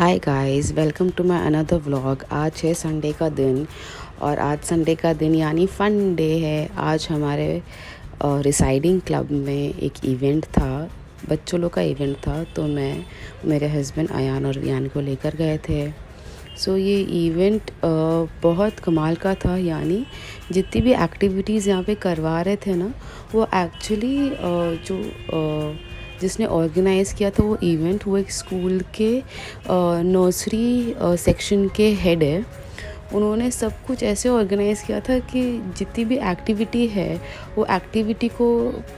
Hi guys, welcome to my another vlog. आज है Sunday का दिन और आज संडे का दिन यानी फ़न डे है। आज हमारे रिसाइडिंग क्लब में एक इवेंट था, बच्चों लोग का इवेंट था। तो मैं मेरे हस्बैंड अयान और वियान को लेकर गए थे। ये इवेंट बहुत कमाल का था। यानी जितनी भी एक्टिविटीज़ यहाँ पे करवा रहे थे ना, वो एक्चुअली जो जिसने ऑर्गेनाइज़ किया था वो इवेंट, वो एक स्कूल के नर्सरी सेक्शन के हेड है। उन्होंने सब कुछ ऐसे ऑर्गेनाइज़ किया था कि जितनी भी एक्टिविटी है वो एक्टिविटी को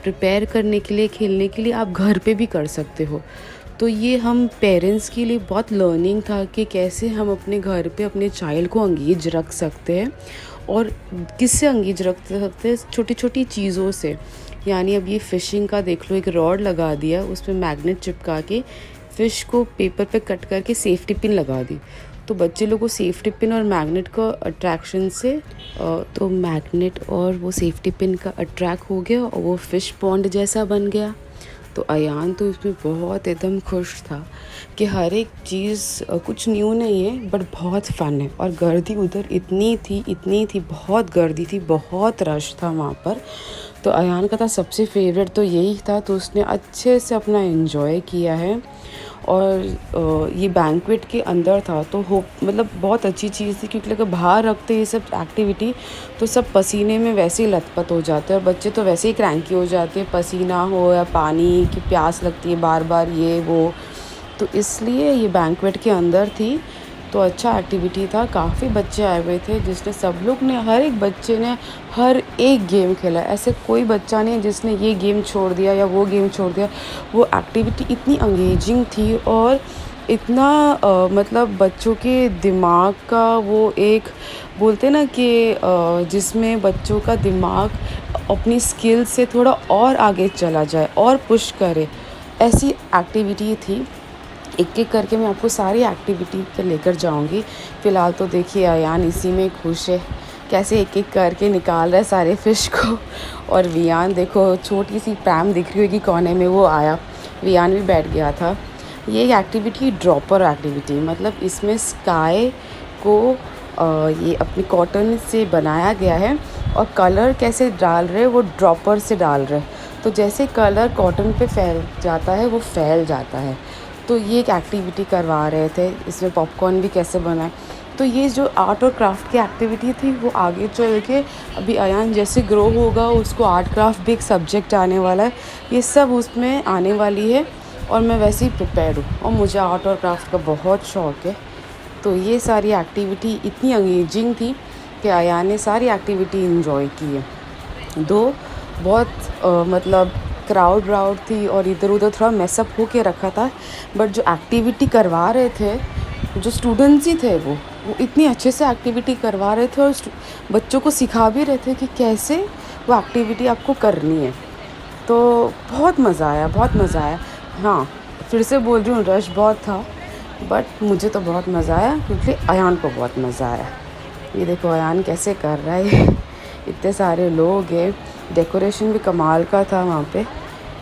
प्रिपेयर करने के लिए, खेलने के लिए आप घर पे भी कर सकते हो। तो ये हम पेरेंट्स के लिए बहुत लर्निंग था कि कैसे हम अपने घर पे अपने चाइल्ड को एंगेज रख सकते हैं। और किससे एंगेज रख सकते हैं? छोटी छोटी चीज़ों से। यानी अब ये फ़िशिंग का देख लो, एक रॉड लगा दिया, उसमें मैग्नेट चिपका के फ़िश को पेपर पे कट करके सेफ्टी पिन लगा दी। तो बच्चे लोग को सेफ्टी पिन और मैग्नेट का अट्रैक्शन से तो मैग्नेट और वो सेफ्टी पिन का अट्रैक्ट हो गया और वो फ़िश पॉन्ड जैसा बन गया। तो अयान तो इसमें बहुत एकदम खुश था कि हर एक चीज़ कुछ न्यू नहीं है बट बहुत फ़न है। और गर्दी उधर इतनी थी, बहुत गर्दी थी, बहुत रश था वहाँ पर। तो अयान का था सबसे फेवरेट तो यही था, तो उसने अच्छे से अपना एंजॉय किया है। और ये बैंक्वेट के अंदर था तो मतलब बहुत अच्छी चीज़ थी, क्योंकि अगर बाहर रखते ये सब एक्टिविटी तो सब पसीने में वैसे ही लथपथ हो जाते हैं और बच्चे तो वैसे ही क्रैंकी हो जाते हैं, पसीना हो या पानी की प्यास लगती है बार बार ये वो। तो इसलिए ये बैंक्वेट के अंदर थी। तो अच्छा एक्टिविटी था, काफ़ी बच्चे आए हुए थे जिसने सब लोग ने, हर एक बच्चे ने हर एक गेम खेला। ऐसे कोई बच्चा नहीं जिसने ये गेम छोड़ दिया या वो गेम छोड़ दिया। वो एक्टिविटी इतनी एंगेजिंग थी और इतना मतलब बच्चों के दिमाग का वो एक बोलते ना कि जिसमें बच्चों का दिमाग अपनी स्किल से थोड़ा और आगे चला जाए और पुश करे, ऐसी एक्टिविटी थी। एक एक करके मैं आपको सारी एक्टिविटी पे लेकर जाऊंगी। फ़िलहाल तो देखिए अयान इसी में खुश है, कैसे एक एक करके निकाल रहा है सारे फ़िश को। और वियान देखो, छोटी सी प्रैम दिख रही होगी कोने में, वो आया, वियान भी बैठ गया था। ये एक एक्टिविटी ड्रॉपर एक्टिविटी, मतलब इसमें स्काई को ये अपनी कॉटन से बनाया गया है और कलर कैसे डाल रहे हैं, वो ड्रॉपर से डाल रहे हैं। तो जैसे कलर कॉटन पे फैल जाता है वो फैल जाता है। तो ये एक एक्टिविटी करवा रहे थे, इसमें पॉपकॉर्न भी कैसे बनाए। तो ये जो आर्ट और क्राफ्ट की एक्टिविटी थी वो आगे चल के अभी अयान जैसे ग्रो होगा उसको आर्ट क्राफ्ट भी एक सब्जेक्ट आने वाला है, ये सब उसमें आने वाली है। और मैं वैसे ही प्रिपेयर हूँ और मुझे आर्ट और क्राफ्ट का बहुत शौक़ है। तो ये सारी एक्टिविटी इतनी एंगेजिंग थी कि अयान ने सारी एक्टिविटी इन्जॉय की है। दो बहुत मतलब क्राउड थी और इधर उधर थोड़ा मैसअप हो के रखा था, बट जो एक्टिविटी करवा रहे थे, जो स्टूडेंट्स ही थे वो इतनी अच्छे से एक्टिविटी करवा रहे थे और बच्चों को सिखा भी रहे थे कि कैसे वो एक्टिविटी आपको करनी है। तो बहुत मज़ा आया, बहुत मज़ा आया। हाँ, फिर से बोल रही हूँ, रश बहुत था बट मुझे तो बहुत मज़ा आया क्योंकि अयान को बहुत मज़ा आया। ये देखो अयान कैसे कर रहा है इतने सारे लोग हैं, डेकोरेशन भी कमाल का था वहाँ पे।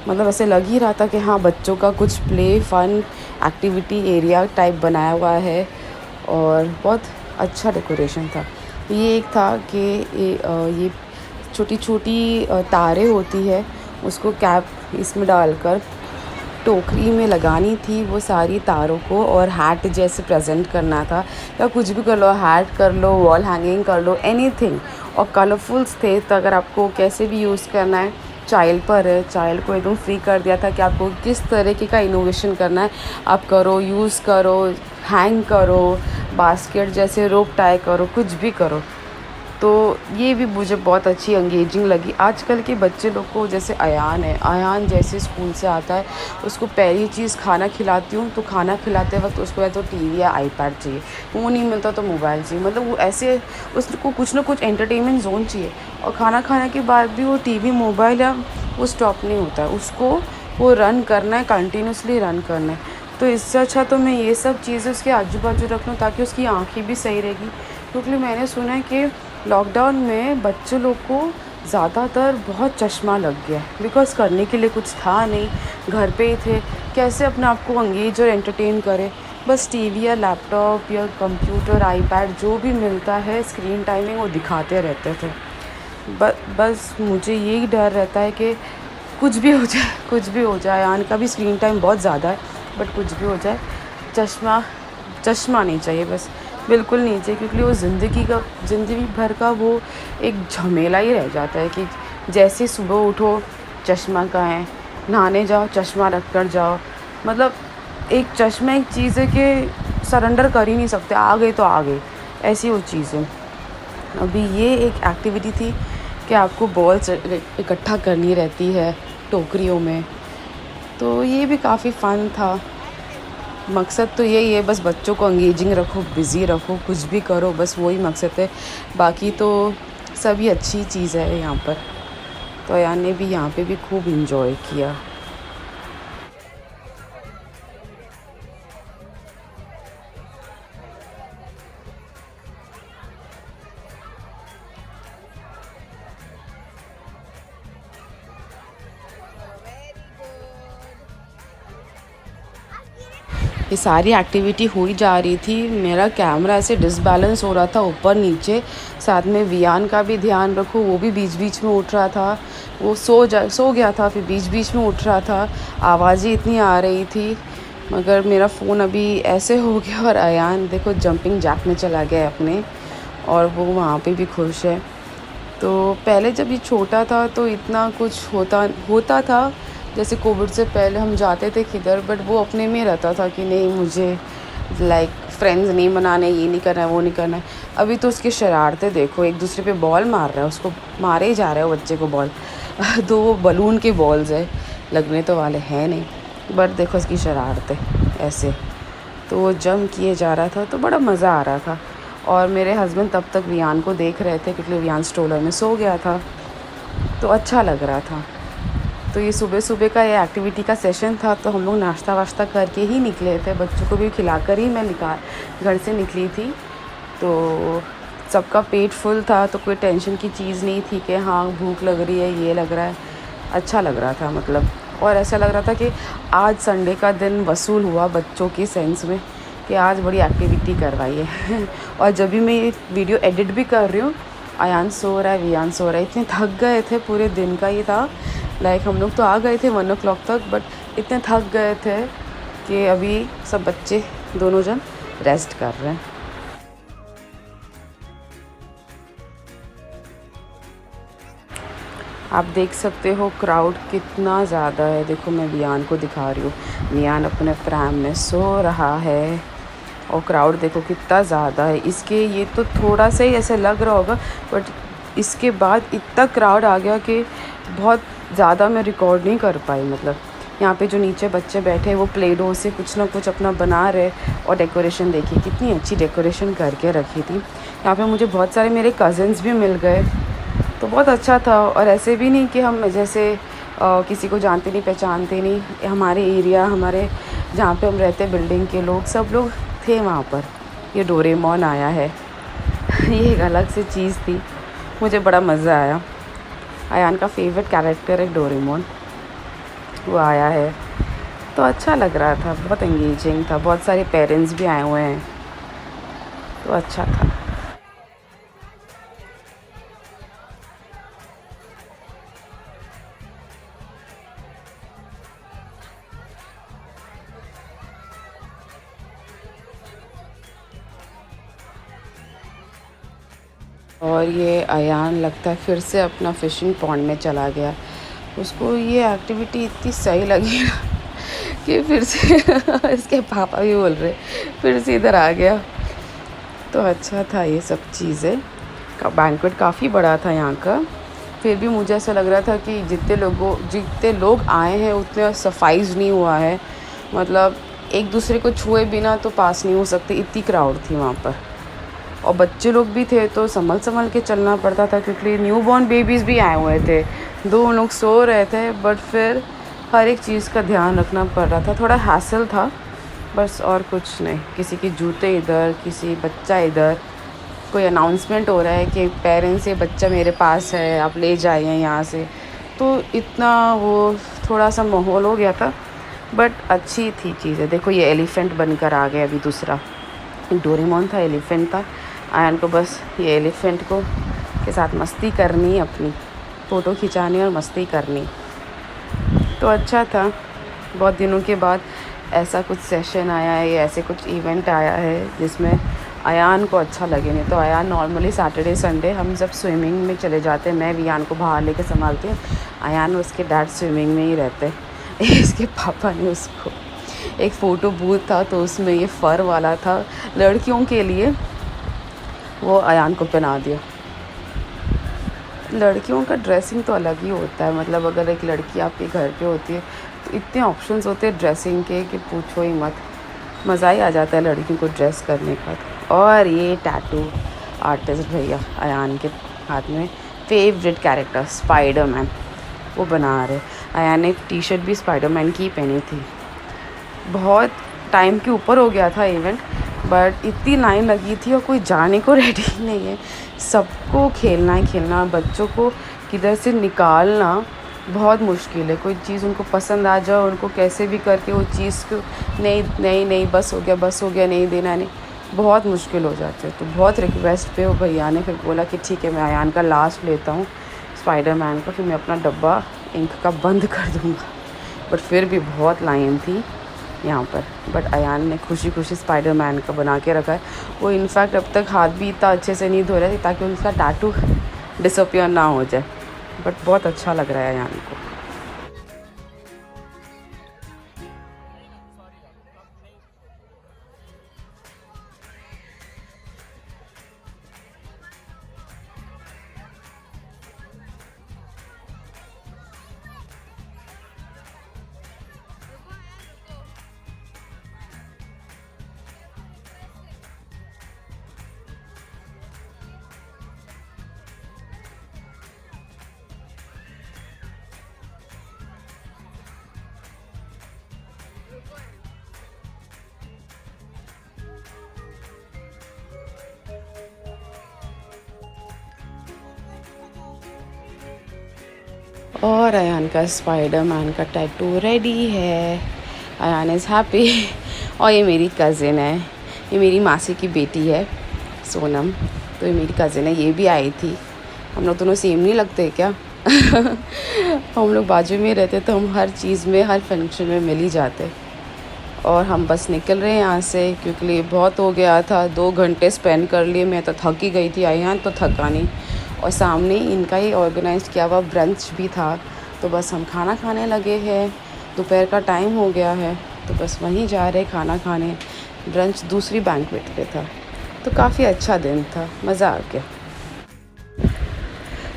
मतलब ऐसे लग ही रहा था कि हाँ, बच्चों का कुछ play fun activity area type बनाया हुआ है और बहुत अच्छा डेकोरेशन था। ये एक था कि ये छोटी छोटी तारें होती है, उसको कैप इसमें डालकर टोकरी में लगानी थी वो सारी तारों को, और हैट जैसे प्रेजेंट करना था, या कुछ भी कर लो, हैट कर लो, वॉल हैंगिंग कर लो, एनीथिंग। और कलरफुल्स थे, तो अगर आपको कैसे भी यूज़ करना है, चाइल्ड पर है, चाइल्ड को एकदम फ्री कर दिया था कि आपको किस तरीके का इनोवेशन करना है आप करो, यूज़ करो, हैंग करो, बास्केट जैसे रोप टाई करो, कुछ भी करो। तो ये भी मुझे बहुत अच्छी एंगेजिंग लगी। आजकल के बच्चे लोग को, जैसे अयान है, अयान जैसे स्कूल से आता है उसको पहली चीज़ खाना खिलाती हूँ, तो खाना खिलाते वक्त उसको या तो टीवी या आईपैड चाहिए, वो नहीं मिलता तो मोबाइल चाहिए। मतलब वो ऐसे उसको कुछ ना कुछ एंटरटेनमेंट जोन चाहिए। और खाना खाने के बाद भी वो टीवी मोबाइल या वो स्टॉप नहीं होता है, उसको वो रन करना है, कंटिन्यूसली रन करना है। तो इससे अच्छा तो मैं ये सब चीज़ें उसके आजू बाजू रख लूँ ताकि उसकी आँखें भी सही रहेगी। क्योंकि मैंने सुना है कि लॉकडाउन में बच्चों लोग को ज़्यादातर बहुत चश्मा लग गया, बिकॉज़ करने के लिए कुछ था नहीं, घर पे ही थे, कैसे अपने आप को एंगेज और एंटरटेन करें। बस टीवी या लैपटॉप या कंप्यूटर, आईपैड जो भी मिलता है स्क्रीन टाइमिंग वो दिखाते रहते थे। बस मुझे यही डर रहता है कि कुछ भी हो जाए, कुछ भी हो जाए। आन का भी स्क्रीन टाइम बहुत ज़्यादा है, बट कुछ भी हो जाए, चश्मा चश्मा नहीं चाहिए, बस बिल्कुल नहीं चाहिए, क्योंकि वो ज़िंदगी भर का वो एक झमेला ही रह जाता है कि जैसे सुबह उठो चश्मा कहाँ है, नहाने जाओ चश्मा रख कर जाओ। मतलब एक चश्मा एक चीज़ है कि सरेंडर कर ही नहीं सकते, आ गए तो आ गए, ऐसी वो चीज़ है। अभी ये एक एक्टिविटी थी कि आपको बॉल्स इकट्ठा करनी रहती है टोकरियों में, तो ये भी काफ़ी फ़न था। मकसद तो यही है, बस बच्चों को एंगेजिंग रखो, बिज़ी रखो, कुछ भी करो, बस वही मकसद है। बाकी तो सभी अच्छी चीज़ है यहाँ पर। तो अयान ने भी यहाँ पे भी खूब इंजॉय किया। ये सारी एक्टिविटी हुई जा रही थी, मेरा कैमरा ऐसे डिसबैलेंस हो रहा था ऊपर नीचे। साथ में वियान का भी ध्यान रखो, वो भी बीच बीच में उठ रहा था। वो सो गया था, फिर बीच बीच में उठ रहा था, आवाज़ें इतनी आ रही थी। मगर मेरा फ़ोन अभी ऐसे हो गया, और अयान देखो जंपिंग जैक में चला गया है अपने, और वो वहाँ पे भी खुश है। तो पहले जब ये छोटा था तो इतना कुछ होता था, जैसे कोविड से पहले हम जाते थे किधर, बट वो अपने में रहता था कि नहीं मुझे लाइक फ्रेंड्स नहीं बनाने, ये नहीं करना है, वो नहीं करना है। अभी तो उसकी शरारतें देखो, एक दूसरे पे बॉल मार रहा है, उसको मारे ही जा रहा है वो बच्चे को बॉल। दो वो बलून के बॉल्स है, लगने तो वाले हैं नहीं, बट देखो उसकी शरारतें ऐसे। तो वो जंप किए जा रहा था, तो बड़ा मज़ा आ रहा था। और मेरे हस्बैंड तब तक वियान को देख रहे थे, क्योंकि वियान स्ट्रोलर में सो गया था, तो अच्छा लग रहा था। तो ये सुबह सुबह का ये एक्टिविटी का सेशन था, तो हम लोग नाश्ता वाश्ता करके ही निकले थे, बच्चों को भी खिलाकर ही मैं घर से निकली थी। तो सबका पेट फुल था, तो कोई टेंशन की चीज़ नहीं थी कि हाँ भूख लग रही है, ये लग रहा है। अच्छा लग रहा था मतलब, और ऐसा लग रहा था कि आज संडे का दिन वसूल हुआ बच्चों के सेंस में, कि आज बड़ी एक्टिविटी करवाई है। और जब भी मैं ये वीडियो एडिट भी कर रही हूँ, अयान सो रहा है, वियान सो रहा है, इतने थक गए थे, पूरे दिन का ये था। लाइक हम लोग तो आ गए थे 1 o'clock तक, बट इतने थक गए थे कि अभी सब बच्चे दोनों जन रेस्ट कर रहे हैं। आप देख सकते हो क्राउड कितना ज़्यादा है। देखो मैं वियान को दिखा रही हूँ, वियान अपने प्रैम में सो रहा है, और क्राउड देखो कितना ज़्यादा है। इसके ये तो थोड़ा सा ही ऐसे लग रहा होगा, बट इसके बाद इतना क्राउड आ गया कि बहुत ज़्यादा मैं रिकॉर्ड नहीं कर पाई। मतलब यहाँ पे जो नीचे बच्चे बैठे वो प्ले डो से कुछ ना कुछ अपना बना रहे, और डेकोरेशन देखिए कितनी अच्छी डेकोरेशन करके रखी थी। यहाँ पे मुझे बहुत सारे मेरे कज़न्स भी मिल गए, तो बहुत अच्छा था। और ऐसे भी नहीं कि हम जैसे किसी को जानते नहीं पहचानते नहीं, हमारे एरिया, हमारे जहाँ पे हम रहते बिल्डिंग के लोग, सब लोग थे वहाँ पर। ये डोरेमोन आया है। ये एक अलग सी चीज़ थी, मुझे बड़ा मज़ा आया। अयान का फेवरेट कैरेक्टर है डोरेमोन, वो आया है, तो अच्छा लग रहा था, बहुत एंगेजिंग था। बहुत सारे पेरेंट्स भी आए हुए हैं, तो अच्छा था। और ये अयान लगता है फिर से अपना फ़िशिंग पॉन्ड में चला गया। उसको ये एक्टिविटी इतनी सही लगी ना कि फिर से इसके पापा भी बोल रहे फिर से इधर आ गया। तो अच्छा था ये सब चीज़ें। बैंक्वेट काफ़ी बड़ा था यहाँ का, फिर भी मुझे ऐसा लग रहा था कि जितने लोग आए हैं उतने सफाइज़ नहीं हुआ है। मतलब एक दूसरे को छुए बिना तो पास नहीं हो सकते, इतनी क्राउड थी वहाँ पर। और बच्चे लोग भी थे, तो संभल के चलना पड़ता था, क्योंकि न्यू बॉर्न बेबीज़ भी आए हुए थे। 2 लोग सो रहे थे, बट फिर हर एक चीज़ का ध्यान रखना पड़ रहा था, थोड़ा हैसल था बस, और कुछ नहीं। किसी के जूते इधर, किसी बच्चा इधर, कोई अनाउंसमेंट हो रहा है कि पेरेंट्स ये बच्चा मेरे पास है, आप ले जाइए यहाँ से। तो इतना वो थोड़ा सा माहौल हो गया था, बट अच्छी थी चीज़ें। देखो ये एलिफेंट बनकर आ गया अभी दूसरा, डोरेमोन था, एलिफेंट था। आयन को बस ये एलिफेंट को के साथ मस्ती करनी, अपनी फ़ोटो खिंचानी और मस्ती करनी। तो अच्छा था, बहुत दिनों के बाद ऐसा कुछ सेशन आया है, ऐसे कुछ इवेंट आया है जिसमें अयान को अच्छा लगे। नहीं तो अयान नॉर्मली सैटरडे संडे हम जब स्विमिंग में चले जाते हैं, मैं वियान को बाहर लेके संभालती हूँ, अयान उसके डैड स्विमिंग में ही रहते। इसके पापा ने उसको एक फ़ोटो बूथ था तो उसमें ये फ़र वाला था लड़कियों के लिए, वो अयान को पहना दिया। लड़कियों का ड्रेसिंग तो अलग ही होता है, मतलब अगर एक लड़की आपके घर पे होती है तो इतने ऑप्शंस होते हैं ड्रेसिंग के कि पूछो ही मत, मज़ा ही आ जाता है लड़कियों को ड्रेस करने का। और ये टैटू आर्टिस्ट भैया अयान के हाथ में फेवरेट कैरेक्टर स्पाइडरमैन वो बना रहे। अयान ने टी शर्ट भी स्पाइडरमैन की पहनी थी। बहुत टाइम के ऊपर हो गया था इवेंट, बट इतनी लाइन लगी थी और कोई जाने को रेडी नहीं है। सबको खेलना ही खेलना, बच्चों को किधर से निकालना बहुत मुश्किल है। कोई चीज़ उनको पसंद आ जाए, उनको कैसे भी करके वो चीज़ को नहीं नहीं नहीं बस हो गया नहीं देना, नहीं, बहुत मुश्किल हो जाती है। तो बहुत रिक्वेस्ट पे वो भैया ने फिर बोला कि ठीक है मैं अयान का लास्ट लेता हूँ स्पाइडरमैन का, फिर मैं अपना डब्बा इंक का बंद कर दूँगा। बट फिर भी बहुत लाइन थी यहाँ पर। बट अयान ने खुशी खुशी स्पाइडरमैन का बना के रखा है। वो इनफैक्ट अब तक हाथ भी इतना अच्छे से नहीं धो रहे थे ताकि उसका टैटू डिसअपियर ना हो जाए। बट बहुत अच्छा लग रहा है अयान को। और अयान का स्पाइडरमैन का टैटू रेडी है। Ayaan is happy. और ये मेरी कज़िन है, ये मेरी मासी की बेटी है सोनम। तो ये मेरी कज़िन है, ये भी आई थी। हम लोग दोनों सेम नहीं लगते क्या? हम लोग बाजू में रहते तो हम हर चीज़ में, हर फंक्शन में मिल ही जाते। और हम बस निकल रहे हैं यहाँ से क्योंकि बहुत हो गया था, 2 घंटे स्पेंड कर लिए। मैं तो थक ही गई थी, अयान तो थका नहीं। और सामने इनका ही ऑर्गेनाइज किया हुआ ब्रंच भी था, तो बस हम खाना खाने लगे हैं। दोपहर का टाइम हो गया है तो बस वहीं जा रहे खाना खाने। ब्रंच दूसरी बैंक्वेट पे था, तो काफ़ी अच्छा दिन था, मज़ा आ गया।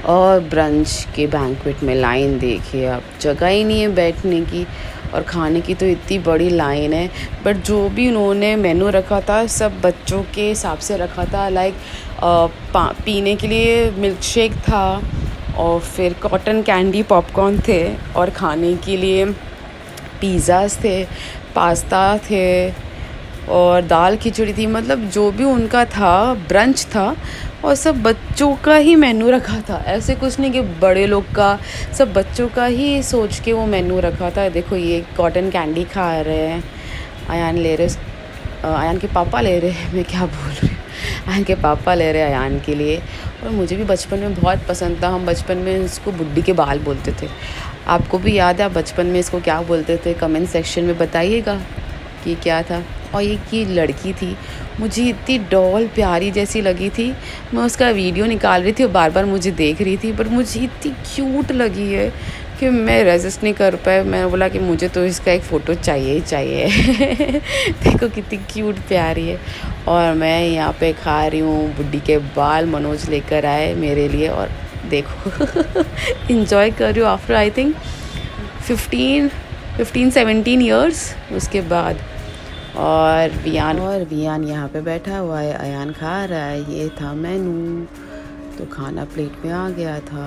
और ब्रंच के बैंक्वेट में लाइन देखिए आप, जगह ही नहीं है बैठने की और खाने की तो इतनी बड़ी लाइन है। बट जो भी उन्होंने मेनू रखा था सब बच्चों के हिसाब से रखा था। लाइक पीने के लिए मिल्क शेक था, और फिर कॉटन कैंडी पॉपकॉर्न थे, और खाने के लिए पिज़्ज़ाज़ थे, पास्ता थे, और दाल खिचड़ी थी। मतलब जो भी उनका था ब्रंच था, और सब बच्चों का ही मेनू रखा था। ऐसे कुछ नहीं कि बड़े लोग का, सब बच्चों का ही सोच के वो मेनू रखा था। देखो ये कॉटन कैंडी खा रहे हैं, अयान ले रहे, अयान के पापा ले रहे हैं, मैं क्या बोल रही हूँ, अयान के पापा ले रहे हैं अयान के लिए। और मुझे भी बचपन में बहुत पसंद था। हम बचपन में इसको बुड्ढी के बाल बोलते थे। आपको भी याद है आप बचपन में इसको क्या बोलते थे? कमेंट सेक्शन में बताइएगा कि क्या था। और ये की लड़की थी, मुझे इतनी डॉल प्यारी जैसी लगी थी। मैं उसका वीडियो निकाल रही थी और बार बार मुझे देख रही थी, बट मुझे इतनी क्यूट लगी है कि मैं रेजिस्ट नहीं कर पाया। मैंने बोला कि मुझे तो इसका एक फ़ोटो चाहिए ही चाहिए। देखो कितनी क्यूट प्यारी है। और मैं यहाँ पे खा रही हूँ बुड्ढी के बाल, मनोज लेकर आए मेरे लिए, और देखो इंजॉय कर रही हूँ आफ्टर आई थिंक 15-17 ईयर्स उसके बाद। और वियान यहाँ पे बैठा हुआ है, अयान खा रहा है। ये था मेनू, तो खाना प्लेट में आ गया था।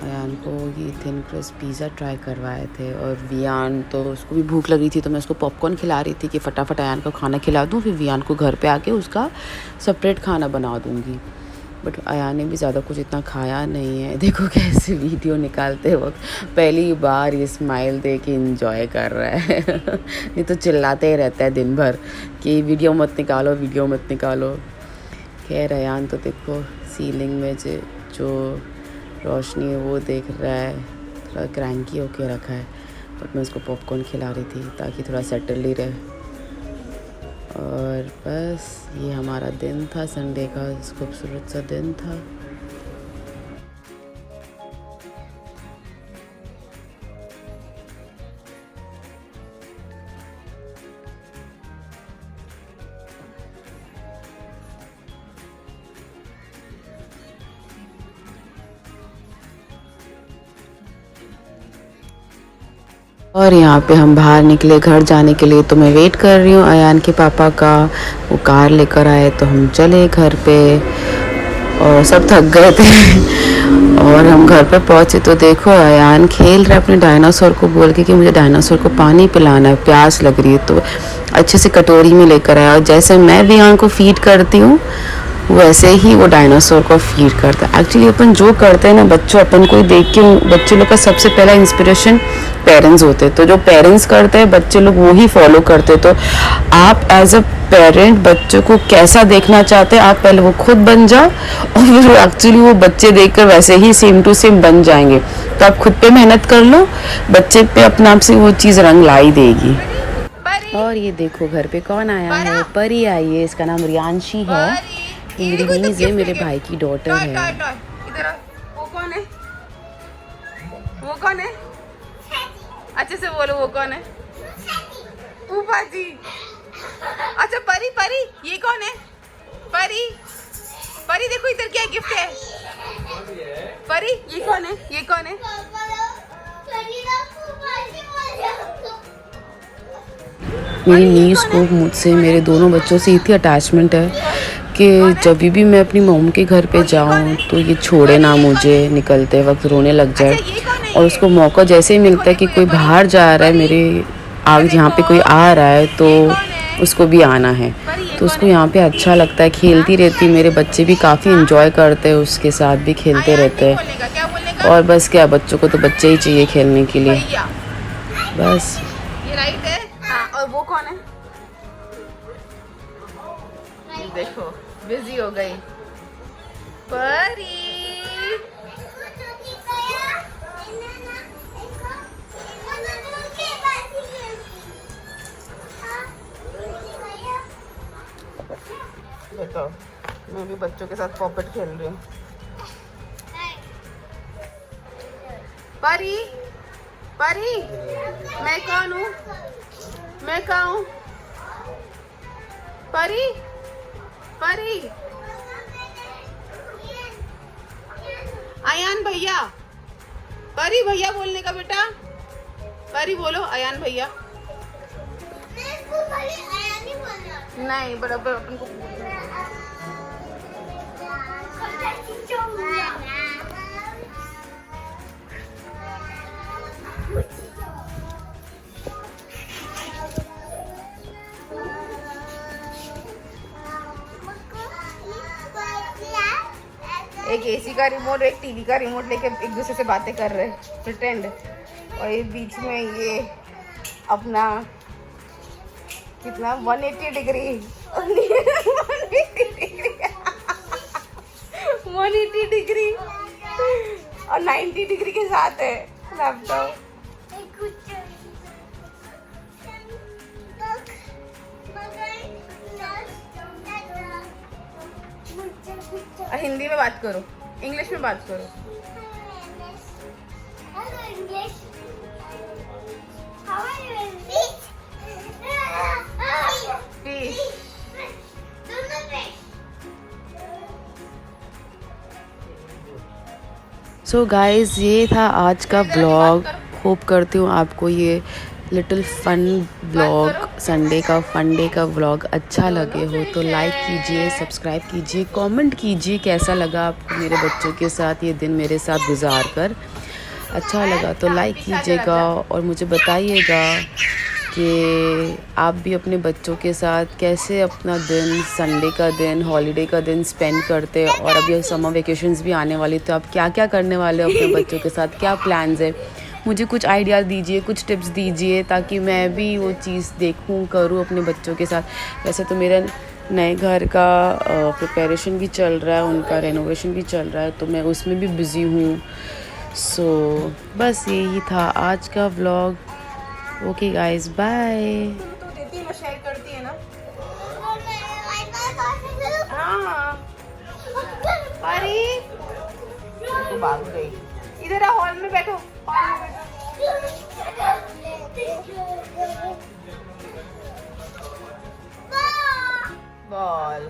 अयान को ये थिन क्रिस्प पिज़्ज़ा ट्राई करवाए थे, और वियान तो उसको भी भूख लगी थी तो मैं उसको पॉपकॉर्न खिला रही थी कि फटाफट अयान को खाना खिला दूँ, फिर वियान को घर पे आके उसका सेपरेट खाना बना दूँगी। बट आया ने भी ज़्यादा कुछ इतना खाया नहीं है। देखो कैसे वीडियो निकालते वक्त पहली बार ये स्माइल दे के इंजॉय कर रहा है। नहीं तो चिल्लाते ही रहता है दिन भर कि वीडियो मत निकालो, वीडियो मत निकालो। खैर अयान तो देखो सीलिंग में जो रोशनी है वो देख रहा है, थोड़ा क्रैंकी होके रखा है। बट मैं उसको पॉपकॉर्न खिला रही थी ताकि थोड़ा सेटल ही रहे। और बस ये हमारा दिन था, संडे का खूबसूरत सा दिन था। और यहाँ पे हम बाहर निकले घर जाने के लिए, तो मैं वेट कर रही हूँ अयान के पापा का। वो कार लेकर आए तो हम चले घर पे और सब थक गए थे। और हम घर पे पहुँचे तो देखो अयान खेल रहा है अपने डायनासोर को, बोल के कि मुझे डायनासोर को पानी पिलाना है, प्यास लग रही है। तो अच्छे से कटोरी में लेकर आया और जैसे मैं भी अयान को फीड करती हूँ वैसे ही वो डायनासोर को फीड करता है। एक्चुअली अपन जो करते हैं ना बच्चों, अपन को ही देख के बच्चे लोग का सबसे पहला इंस्पिरेशन पेरेंट्स होते हैं। तो जो पेरेंट्स करते हैं बच्चे लोग वो ही फॉलो करते हैं। तो आप एज अ पेरेंट बच्चों को कैसा देखना चाहते हैं, आप पहले वो खुद बन जाओ और फिर एक्चुअली वो बच्चे देखकर वैसे ही सेम टू सेम बन जाएंगे। तो आप खुद पे मेहनत कर लो, बच्चे पे अपने आप से वो चीज़ रंग ला ही देगी। और ये देखो घर पे कौन आया है, परी आई है। इसका नाम रियांशी है, मेरी नीज है, मेरे भाई की डॉटर है। इधर वो कौन है? वो कौन है? अच्छे से बोलो, वो कौन है? फूफा जी। अच्छा परी, परी ये कौन है? परी, परी देखो इधर क्या गिफ्ट है। परी ये कौन है? ये कौन है? मेरी नीज को मुझसे, मेरे दोनों बच्चों से इतनी अटैचमेंट है कि जब भी मैं अपनी मॉम के घर पे जाऊँ तो ये छोड़े ना मुझे, निकलते वक्त रोने लग जाए। और उसको मौका जैसे ही मिलता है कि कोई बाहर जा रहा है, मेरे आगे यहाँ पे कोई आ रहा है तो उसको भी आना है। तो उसको यहाँ पे अच्छा लगता है, खेलती रहती। मेरे बच्चे भी काफ़ी इंजॉय करते हैं, उसके साथ भी खेलते रहते हैं। और बस क्या, बच्चों को तो बच्चे ही चाहिए खेलने के लिए बस। ये राइट है। हाँ, और वो कौन है? देखो बिजी हो गई परी। बताओ, मैं भी बच्चों के साथ पॉपेट खेल रही हूँ। परी, परी मैं कौन हूँ? मैं कहाँ हूँ? परी, परी अयान भैया, परी भैया बोलने का बेटा, परी बोलो अयान भैया। नहीं बराबर अपन को एक एसी का रिमोट, एक टीवी का रिमोट लेके एक दूसरे से बातें कर रहे हैं प्रिटेंड। और ये बीच में ये अपना कितना 180 डिग्री 180 डिग्री और 90 डिग्री के साथ है लैपटॉप। हिंदी में बात करो, इंग्लिश में बात करो। सो गाइज़ ये था आज का व्लॉग। होप करती हूँ आपको ये लिटिल फन व्लॉग, संडे का फन डे का व्लॉग अच्छा लगे हो तो लाइक कीजिए, सब्सक्राइब कीजिए, कमेंट कीजिए कैसा लगा आपको मेरे बच्चों के साथ ये दिन मेरे साथ गुजार कर। अच्छा लगा तो लाइक कीजिएगा और मुझे बताइएगा कि आप भी अपने बच्चों के साथ कैसे अपना दिन, संडे का दिन, हॉलीडे का दिन स्पेंड करते हैं। और अब ये समर वेकेशंस भी आने वाली, तो आप क्या क्या करने वाले हो अपने बच्चों के साथ, क्या प्लान्स है। मुझे कुछ आइडियाज़ दीजिए, कुछ टिप्स दीजिए, ताकि मैं भी वो चीज़ देखूं, करूं अपने बच्चों के साथ। वैसे तो मेरा नए घर का प्रिपरेशन भी चल रहा है, उनका रेनोवेशन भी चल रहा है, तो मैं उसमें भी बिज़ी हूँ। सो बस यही था आज का व्लॉग। Okay guys, bye. तो देती है ना, शेयर करती है ना। हाँ परी, तो भाग गई। इधर आ, हॉल में बैठो, हॉल में बैठो। बॉल